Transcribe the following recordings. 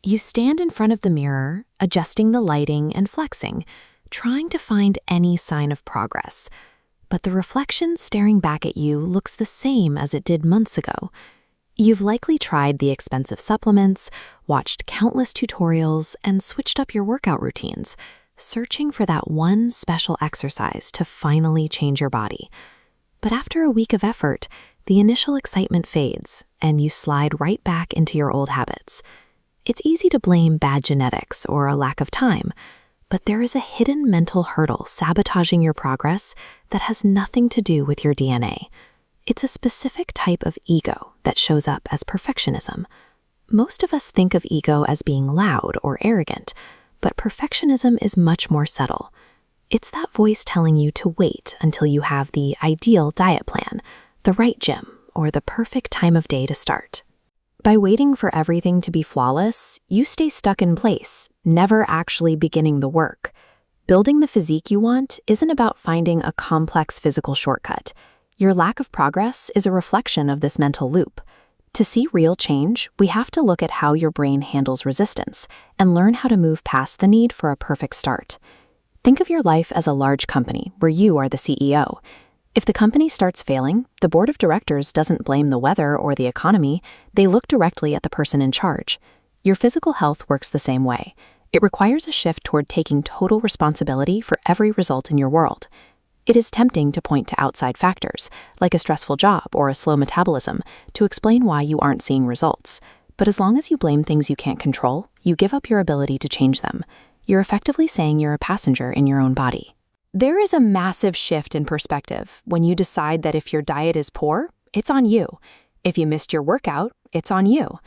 You stand in front of the mirror, adjusting the lighting and flexing, trying to find any sign of progress. But the reflection staring back at you looks the same as it did months ago. You've likely tried the expensive supplements, watched countless tutorials, and switched up your workout routines, searching for that one special exercise to finally change your body. But after a week of effort, the initial excitement fades, and you slide right back into your old habits. It's easy to blame bad genetics or a lack of time, but there is a hidden mental hurdle sabotaging your progress that has nothing to do with your DNA. It's a specific type of ego that shows up as perfectionism. Most of us think of ego as being loud or arrogant, but perfectionism is much more subtle. It's that voice telling you to wait until you have the ideal diet plan, the right gym, or the perfect time of day to start. By waiting for everything to be flawless, you stay stuck in place, never actually beginning the work. Building the physique you want isn't about finding a complex physical shortcut. Your lack of progress is a reflection of this mental loop. To see real change, we have to look at how your brain handles resistance and learn how to move past the need for a perfect start. Think of your life as a large company where you are the CEO. If the company starts failing, the board of directors doesn't blame the weather or the economy, they look directly at the person in charge. Your physical health works the same way. It requires a shift toward taking total responsibility for every result in your world. It is tempting to point to outside factors, like a stressful job or a slow metabolism, to explain why you aren't seeing results. But as long as you blame things you can't control, you give up your ability to change them. You're effectively saying you're a passenger in your own body. There is a massive shift in perspective when you decide that if your diet is poor, it's on you. If you missed your workout, it's on you.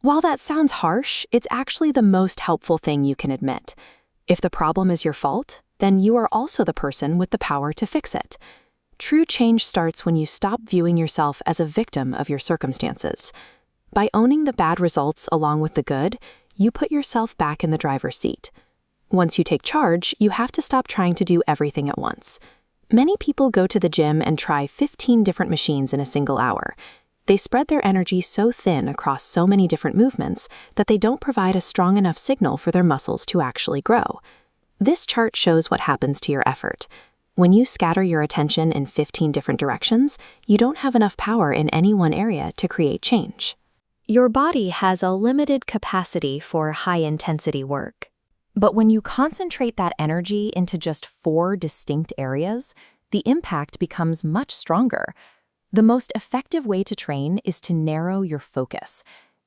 While that sounds harsh, it's actually the most helpful thing you can admit. If the problem is your fault, then you are also the person with the power to fix it. True change starts when you stop viewing yourself as a victim of your circumstances. By owning the bad results along with the good, you put yourself back in the driver's seat. Once you take charge, you have to stop trying to do everything at once. Many people go to the gym and try 15 different machines in a single hour. They spread their energy so thin across so many different movements that they don't provide a strong enough signal for their muscles to actually grow. This chart shows what happens to your effort. When you scatter your attention in 15 different directions, you don't have enough power in any one area to create change. Your body has a limited capacity for high-intensity work. But when you concentrate that energy into just 4 distinct areas, the impact becomes much stronger. The most effective way to train is to narrow your focus.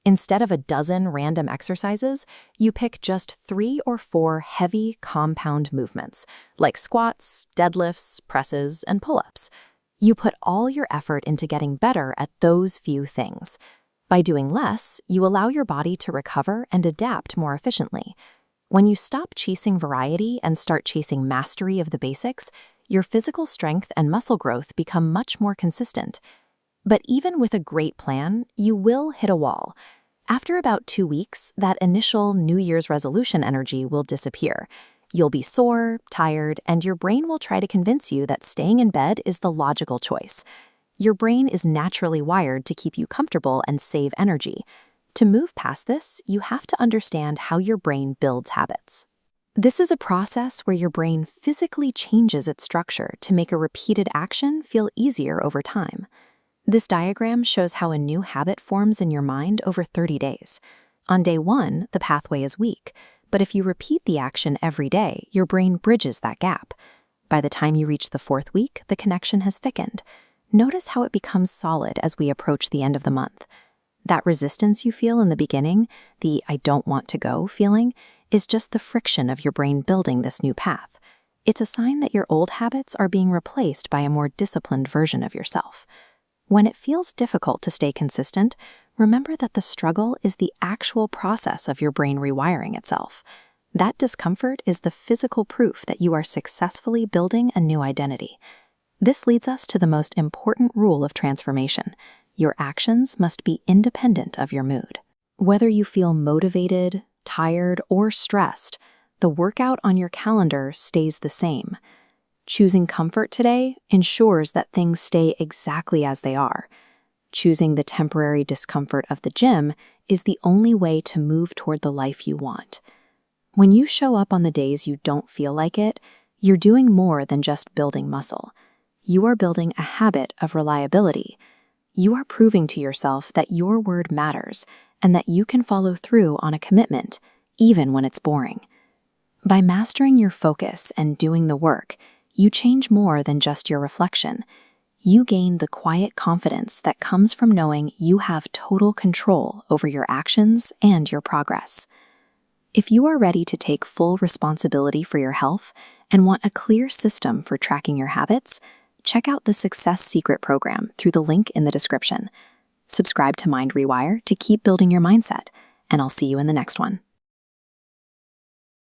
Instead of a dozen random exercises, you pick just 3 or 4 heavy compound movements, like squats, deadlifts, presses, and pull-ups. You put all your effort into getting better at those few things. By doing less, you allow your body to recover and adapt more efficiently. When you stop chasing variety and start chasing mastery of the basics, your physical strength and muscle growth become much more consistent. But even with a great plan, you will hit a wall. After about 2 weeks, that initial New Year's resolution energy will disappear. You'll be sore, tired, and your brain will try to convince you that staying in bed is the logical choice. Your brain is naturally wired to keep you comfortable and save energy. To move past this, you have to understand how your brain builds habits. This is a process where your brain physically changes its structure to make a repeated action feel easier over time. This diagram shows how a new habit forms in your mind over 30 days. On day 1, the pathway is weak, but if you repeat the action every day, your brain bridges that gap. By the time you reach the 4th week, the connection has thickened. Notice how it becomes solid as we approach the end of the month. That resistance you feel in the beginning, the "I don't want to go" feeling, is just the friction of your brain building this new path. It's a sign that your old habits are being replaced by a more disciplined version of yourself. When it feels difficult to stay consistent, remember that the struggle is the actual process of your brain rewiring itself. That discomfort is the physical proof that you are successfully building a new identity. This leads us to the most important rule of transformation. Your actions must be independent of your mood. Whether you feel motivated, tired, or stressed, the workout on your calendar stays the same. Choosing comfort today ensures that things stay exactly as they are. Choosing the temporary discomfort of the gym is the only way to move toward the life you want. When you show up on the days you don't feel like it, you're doing more than just building muscle. You are building a habit of reliability. You are proving to yourself that your word matters and that you can follow through on a commitment, even when it's boring. By mastering your focus and doing the work, you change more than just your reflection. You gain the quiet confidence that comes from knowing you have total control over your actions and your progress. If you are ready to take full responsibility for your health and want a clear system for tracking your habits, check out the Success Secret program through the link in the description. Subscribe to Mind Rewire to keep building your mindset, and I'll see you in the next one.